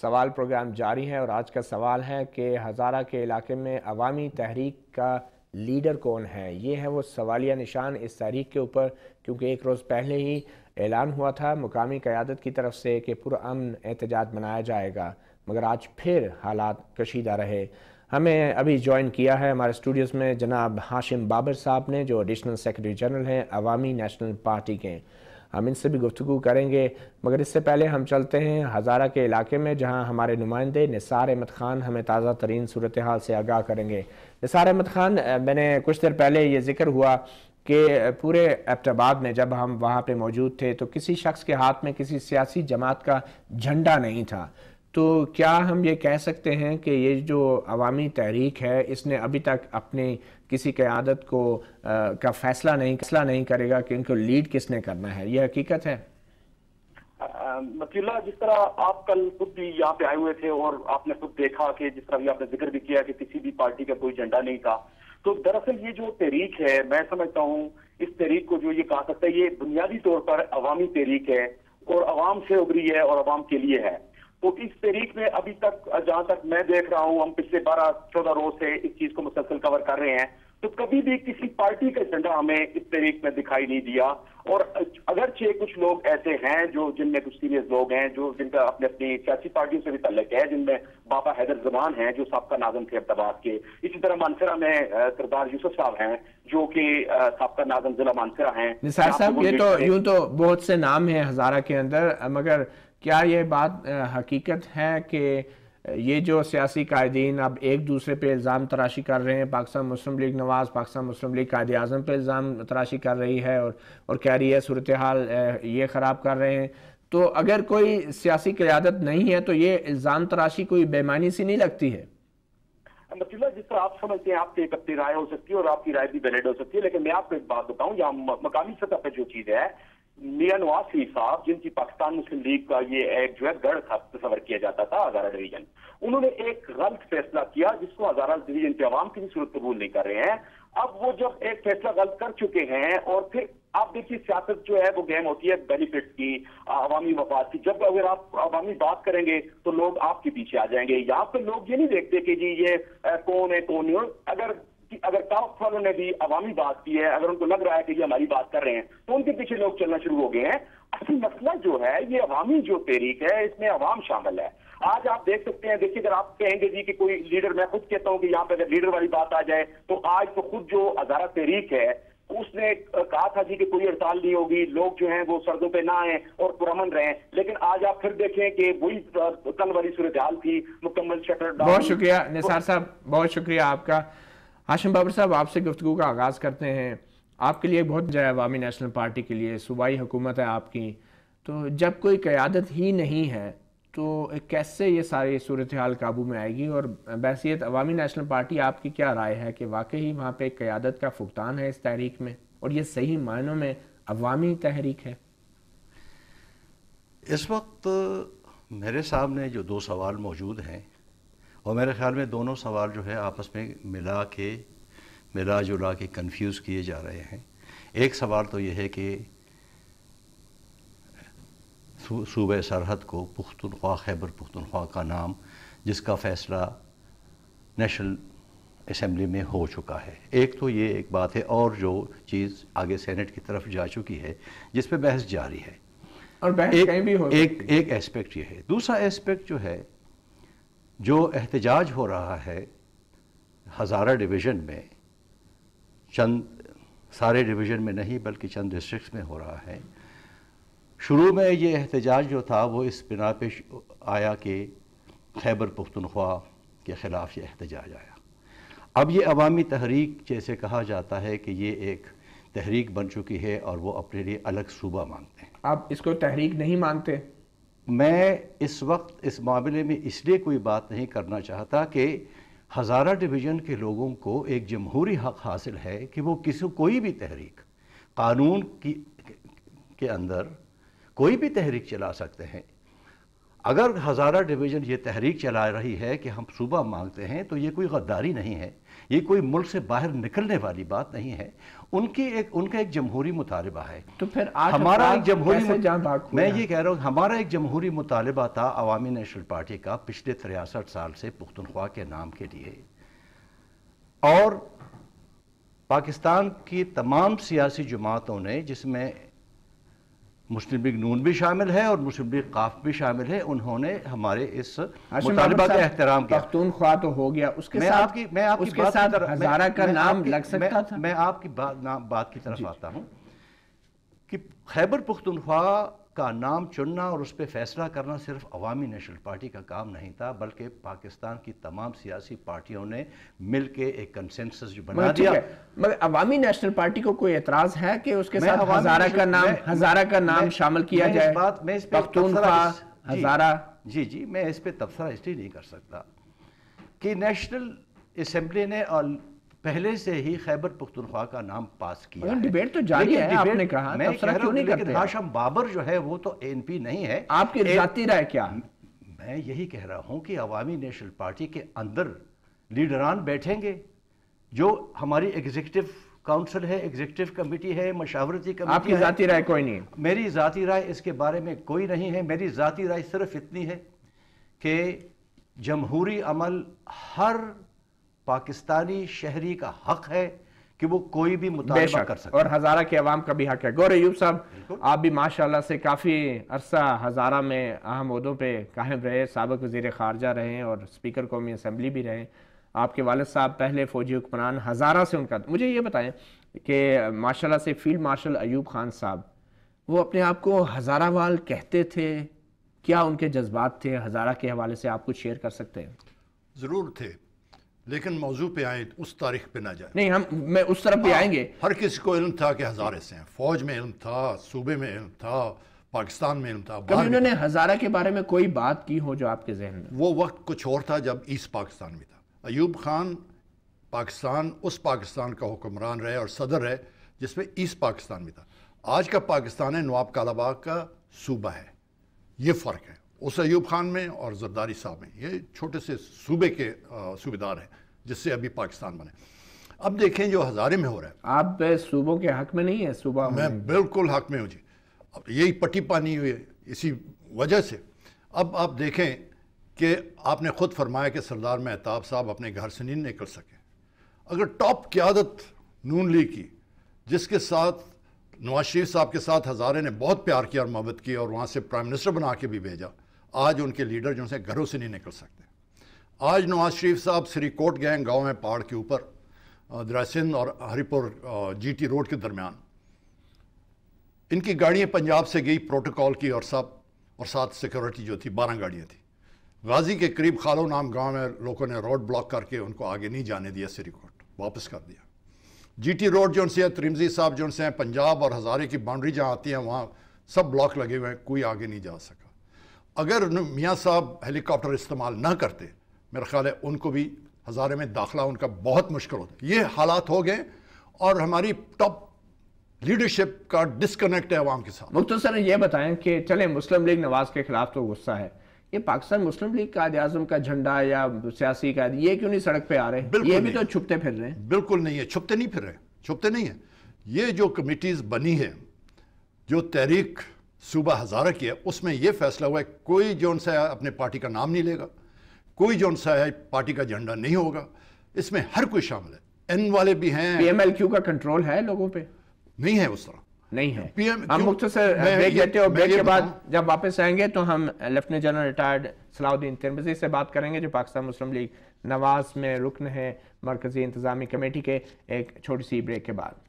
سوال پروگرام جاری ہے اور آج کا سوال ہے کہ ہزارہ کے علاقے میں عوامی تحریک کا لیڈر کون ہے؟ یہ ہے وہ سوالیہ نشان اس تحریک کے اوپر، کیونکہ ایک روز پہلے ہی اعلان ہوا تھا مقامی قیادت کی طرف سے کہ پرامن احتجاج منایا جائے گا، مگر آج پھر حالات کشیدہ رہے۔ ہمیں ابھی جوائن کیا ہے ہمارے اسٹوڈیوز میں جناب ہاشم بابر صاحب نے، جو ایڈیشنل سیکرٹری جنرل ہیں عوامی نیشنل پارٹی کے۔ ہم ان سے بھی گفتگو کریں گے، مگر اس سے پہلے ہم چلتے ہیں ہزارہ کے علاقے میں، جہاں ہمارے نمائندے نثار احمد خان ہمیں تازہ ترین صورتحال سے آگاہ کریں گے۔ نثار احمد خان، میں نے کچھ دیر پہلے یہ ذکر ہوا کہ پورے ایبٹ آباد میں جب ہم وہاں پہ موجود تھے تو کسی شخص کے ہاتھ میں کسی سیاسی جماعت کا جھنڈا نہیں تھا، تو کیا ہم یہ کہہ سکتے ہیں کہ یہ جو عوامی تحریک ہے اس نے ابھی تک اپنی کسی قیادت کا فیصلہ نہیں کرے گا کہ ان کو لیڈ کس نے کرنا ہے؟ یہ حقیقت ہے؟ مطیع اللہ، جس طرح آپ کل خود بھی یہاں پہ آئے ہوئے تھے اور آپ نے خود دیکھا کہ جس طرح بھی آپ نے ذکر بھی کیا کہ کسی بھی پارٹی کا کوئی جھنڈا نہیں تھا، تو دراصل یہ جو تحریک ہے، میں سمجھتا ہوں اس تحریک کو جو یہ کہا سکتا ہے یہ بنیادی طور پر عوامی تحریک ہے اور عوام سے ابھری ہے اور عوام کے لیے ہے۔ تو اس تحریک میں ابھی تک جہاں تک میں دیکھ رہا ہوں، ہم پچھلے 12-14 روز سے اس چیز کو مسلسل کور کر رہے ہیں، تو کبھی بھی کسی پارٹی کا جھنڈا ہمیں اس تحریک میں دکھائی نہیں دیا۔ اور اگرچہ کچھ لوگ ایسے ہیں جن میں کچھ سیریس لوگ ہیں جن کا اپنی سیاسی پارٹیوں سے بھی تعلق ہے، جن میں بابا حیدر زمان ہیں جو سابقہ ناظم تھے ایبٹ آباد کے، اسی طرح مانسہرہ میں سردار یوسف صاحب ہیں جو کہ سابقہ ناظم ضلع مانسہرہ ہیں۔ نثار صاحب، یہ تو یوں تو بہت سے نام ہیں ہزارہ کے اندر، مگر کیا یہ بات حقیقت ہے کہ یہ جو سیاسی قائدین اب ایک دوسرے پہ الزام تراشی کر رہے ہیں؟ پاکستان مسلم لیگ نواز، پاکستان مسلم لیگ قائد اعظم پہ الزام تراشی کر رہی ہے اور کہہ رہی ہے صورتحال یہ خراب کر رہے ہیں، تو اگر کوئی سیاسی قیادت نہیں ہے تو یہ الزام تراشی کوئی بے معنی سی نہیں لگتی ہے؟ مطیع اللہ، جس طرح آپ سمجھتے ہیں آپ کی ایک اپنی رائے ہو سکتی ہے اور آپ کی رائے بھی ویلڈ ہو سکتی ہے، لیکن میں آپ کو ایک بات بتاؤں، یہاں مقامی سطح پہ جو چیز ہے، میاں نواز شریف صاحب جن کی پاکستان مسلم لیگ کا یہ ایک جو ہے گڑھ تھا تصور کیا جاتا تھا ہزارہ ڈویژن، انہوں نے ایک غلط فیصلہ کیا جس کو ہزارہ ڈویژن کے عوام کسی صورت قبول نہیں کر رہے ہیں۔ اب وہ جب ایک فیصلہ غلط کر چکے ہیں، اور پھر آپ دیکھیے سیاست جو ہے وہ گیم ہوتی ہے بینیفٹس کی، عوامی مفاد کی۔ جب اگر آپ عوامی بات کریں گے تو لوگ آپ کے پیچھے آ جائیں گے۔ یہاں پہ لوگ یہ نہیں دیکھتے کہ جی یہ کون ہے کون نہیں، اگر ٹاپ والوں نے بھی عوامی بات کی ہے، اگر ان کو لگ رہا ہے کہ یہ ہماری بات کر رہے ہیں تو ان کے پیچھے لوگ چلنا شروع ہو گئے ہیں۔ اصل مسئلہ جو ہے یہ عوامی جو تحریک ہے اس میں عوام شامل ہے۔ آج آپ دیکھ سکتے ہیں، دیکھیے اگر آپ کہیں گے جی کہ کوئی لیڈر، میں خود کہتا ہوں کہ یہاں پہ اگر لیڈر والی بات آ جائے تو آج تو خود جو ہزارہ تحریک ہے اس نے کہا تھا جی کہ کوئی ہڑتال نہیں ہوگی، لوگ جو ہیں وہ سڑکوں پہ نہ آئیں اور پرامن رہیں، لیکن آج آپ پھر دیکھیں کہ وہی کل والی صورتحال تھی، مکمل شٹر ڈاؤن۔ بہت شکریہ نثار صاحب، بہت شکریہ آپ کا۔ ہاشم بابر صاحب، آپ سے گفتگو کا آغاز کرتے ہیں۔ آپ کے لیے بہت جو ہے عوامی نیشنل پارٹی کے لیے صوبائی حکومت ہے آپ کی، تو جب کوئی قیادت ہی نہیں ہے تو کیسے یہ ساری صورتحال قابو میں آئے گی؟ اور بحیثیت عوامی نیشنل پارٹی آپ کی کیا رائے ہے کہ واقعی وہاں پہ قیادت کا فقدان ہے اس تحریک میں، اور یہ صحیح معنوں میں عوامی تحریک ہے؟ اس وقت میرے سامنے جو دو سوال موجود ہیں، اور میرے خیال میں دونوں سوال جو ہے آپس میں ملا جلا کے کنفیوز کیے جا رہے ہیں۔ ایک سوال تو یہ ہے کہ صوبہ سرحد کو پختونخوا، خیبر پختونخوا کا نام، جس کا فیصلہ نیشنل اسمبلی میں ہو چکا ہے، ایک تو یہ ایک بات ہے، اور جو چیز آگے سینٹ کی طرف جا چکی ہے جس پہ بحث جاری ہے، اور بحث کہیں بھی ہو ایک ایسپیکٹ یہ ہے۔ دوسرا ایسپیکٹ جو ہے، جو احتجاج ہو رہا ہے ہزارہ ڈویژن میں، سارے ڈویژن میں نہیں بلکہ چند ڈسٹرکٹس میں ہو رہا ہے۔ شروع میں یہ احتجاج جو تھا وہ اس بنا پہ آیا کہ خیبر پختونخوا کے خلاف یہ احتجاج آیا۔ اب یہ عوامی تحریک جیسے کہا جاتا ہے کہ یہ ایک تحریک بن چکی ہے اور وہ اپنے لیے الگ صوبہ مانگتے ہیں۔ آپ اس کو تحریک نہیں مانتے؟ میں اس وقت اس معاملے میں اس لیے کوئی بات نہیں کرنا چاہتا کہ ہزارہ ڈویژن کے لوگوں کو ایک جمہوری حق حاصل ہے کہ وہ کوئی بھی تحریک قانون کے اندر کوئی بھی تحریک چلا سکتے ہیں۔ اگر ہزارہ ڈویژن یہ تحریک چلا رہی ہے کہ ہم صوبہ مانگتے ہیں تو یہ کوئی غداری نہیں ہے، یہ کوئی ملک سے باہر نکلنے والی بات نہیں ہے، ان کا ایک جمہوری مطالبہ ہے۔ تو پھر ہمارا ایک میں یہ کہہ رہا ہوں، ہمارا ایک جمہوری مطالبہ تھا عوامی نیشنل پارٹی کا پچھلے 63 سال سے پختونخوا کے نام کے لیے، اور پاکستان کی تمام سیاسی جماعتوں نے، جس میں مسلم لیگ نون بھی شامل ہے اور مسلم لیگ قاف بھی شامل ہے، انہوں نے ہمارے اس مطالبہ کا احترام کیا۔ پختونخوا تو ہو گیا، اس کے ساتھ ہزارہ کا نام لگ سکتا تھا۔ میں آپ کی بات کی طرف آتا ہوں کہ خیبر پختونخوا کا نام چننا اور اس پہ فیصلہ کرنا صرف عوامی نیشنل پارٹی کا کام نہیں تھا، بلکہ پاکستان کی تمام سیاسی پارٹیوں نے مل کے ایک کنسنسس جو بنا دیا۔ مگر عوامی نیشنل پارٹی کو کوئی اعتراض ہے کہ اس کے ساتھ ہزارہ کا نام شامل کیا جائے؟ پختونخوا، ہزارہ۔ جی میں اس پہ تبصرہ اس لیے نہیں کر سکتا کہ نیشنل اسمبلی نے پہلے سے ہی خیبر پختونخوا کا نام پاس کیا ہے۔ ڈیبیٹ تو جاری ہے، آپ نے کہا، تبصرہ کیوں نہیں کرتے؟ لیکن ہاشم بابر جو ہے وہ تو ANP نہیں ہے۔ آپ کی ذاتی رائے کیا؟ میں یہی کہہ رہا ہوں کہ عوامی نیشنل پارٹی کے اندر لیڈران بیٹھیں گے، جو ہماری ایگزیکٹو کاؤنسل ہے، ایگزیکٹو کمیٹی ہے، مشاورتی کمیٹی ہے۔ آپ کی ذاتی رائے کوئی نہیں؟ میری ذاتی رائے اس کے بارے میں کوئی نہیں ہے۔ میری ذاتی رائے صرف اتنی ہے کہ جمہوری عمل ہر پاکستانی شہری کا حق ہے کہ وہ کوئی بھی مطالبہ کر سکتا ہے، اور ہزارہ کے عوام کا بھی حق ہے۔ گور ایوب صاحب، آپ بھی ماشاءاللہ سے کافی عرصہ ہزارہ میں اہم عہدوں پہ قائم رہے، سابق وزیر خارجہ رہے اور اسپیکر قومی اسمبلی بھی رہے۔ آپ کے والد صاحب پہلے فوجی حکمران، ہزارہ سے ان کا، مجھے یہ بتائیں کہ ماشاءاللہ سے فیلڈ مارشل ایوب خان صاحب، وہ اپنے آپ کو ہزارہ وال کہتے تھے؟ کیا ان کے جذبات تھے ہزارہ کے حوالے سے؟ آپ کچھ شیئر کر سکتے ہیں؟ ضرور تھے، لیکن موضوع پہ آئیں اس تاریخ پہ نہ جائیں۔ نہیں، میں اس طرف بھی آئیں گے۔ ہر کسی کو علم تھا کہ ہزارے سے ہیں، فوج میں علم تھا، صوبے میں علم تھا، پاکستان میں علم تھا۔ کبھی انہوں نے ہزارہ کے بارے میں کوئی بات کی ہو جو آپ کے ذہن میں؟ وہ وقت کچھ اور تھا جب ایسٹ پاکستان میں تھا۔ ایوب خان اس پاکستان کا حکمران رہے اور صدر رہے جس میں ایسٹ پاکستان میں تھا۔ آج کا پاکستان ہے نواب کالاباغ کا صوبہ ہے، یہ فرق ہے اس ایوب خان میں اور زرداری صاحب میں۔ یہ چھوٹے سے صوبے کے صوبیدار ہیں جس سے ابھی پاکستان بنے۔ اب دیکھیں جو ہزارے میں ہو رہا ہے، آپ صوبوں کے حق میں نہیں ہے؟ صوبہ میں بالکل حق میں ہوں جی، اب یہی پٹی پانی ہوئی اسی وجہ سے۔ اب آپ دیکھیں کہ آپ نے خود فرمایا کہ سردار مہتاب صاحب اپنے گھر سے نہیں نکل سکے۔ اگر ٹاپ قیادت نون لیگ کی، جس کے ساتھ نواز شریف صاحب کے ساتھ ہزارے نے بہت پیار کیا اور محبت کی اور وہاں سے پرائم منسٹر بنا کے بھی بھیجا، آج ان کے لیڈر جو سے گھروں سے نہیں نکل سکتے۔ آج نواز شریف صاحب سری کوٹ گئے گاؤں میں پہاڑ کے اوپر، دریا سندھ اور ہری پور GT روڈ کے درمیان، ان کی گاڑیاں پنجاب سے گئی پروٹوکول کی، اور ساتھ سیکورٹی جو تھی 12 گاڑیاں تھیں۔ غازی کے قریب خالو نام گاؤں میں لوگوں نے روڈ بلاک کر کے ان کو آگے نہیں جانے دیا، سری کوٹ واپس کر دیا۔ GT روڈ جو ان سے ہے، ترمزی صاحب جو ان سے ہیں، پنجاب اور ہزارے کی باؤنڈری جہاں آتی ہے وہاں سب بلاک لگے ہوئے ہیں، کوئی آگے نہیں جا سکا۔ اگر میاں صاحب ہیلی کاپٹر استعمال نہ کرتے، میرا خیال ہے ان کو بھی ہزارے میں داخلہ ان کا بہت مشکل ہوتا۔ یہ حالات ہو گئے اور ہماری ٹاپ لیڈرشپ کا ڈسکنیکٹ ہے عوام کے ساتھ۔ مختصر یہ بتائیں کہ چلیں مسلم لیگ نواز کے خلاف تو غصہ ہے، یہ پاکستان مسلم لیگ قائد اعظم کا جھنڈا یا سیاسی قائد، یہ کیوں نہیں سڑک پہ آ رہے؟ یہ بھی تو چھپتے پھر رہے ہیں۔ بالکل نہیں ہے، چھپتے نہیں پھر رہے، چھپتے نہیں ہیں۔ یہ جو کمیٹیز بنی ہے، جو تحریک صوبہ ہزارہ کی ہے، اس میں یہ فیصلہ ہوا ہے کوئی جو ان سے اپنے پارٹی کا نام نہیں لے گا، کوئی جو ان سے پارٹی کا جھنڈا نہیں ہوگا، اس میں ہر کوئی شامل ہے، این والے بھی ہیں۔ PMLQ کا کنٹرول ہے لوگوں پہ؟ نہیں ہے اس طرح، نہیں ہے۔ ہم مختصر بریک لیتے ہیں اور بریک کے بعد جب واپس آئیں گے تو ہم لیفٹیننٹ جنرل ریٹائرڈ صلاح الدین ترمذی سے بات کریں گے جو پاکستان مسلم لیگ نواز میں رکن ہے مرکزی انتظامی کمیٹی کے۔ ایک چھوٹی سی بریک کے بعد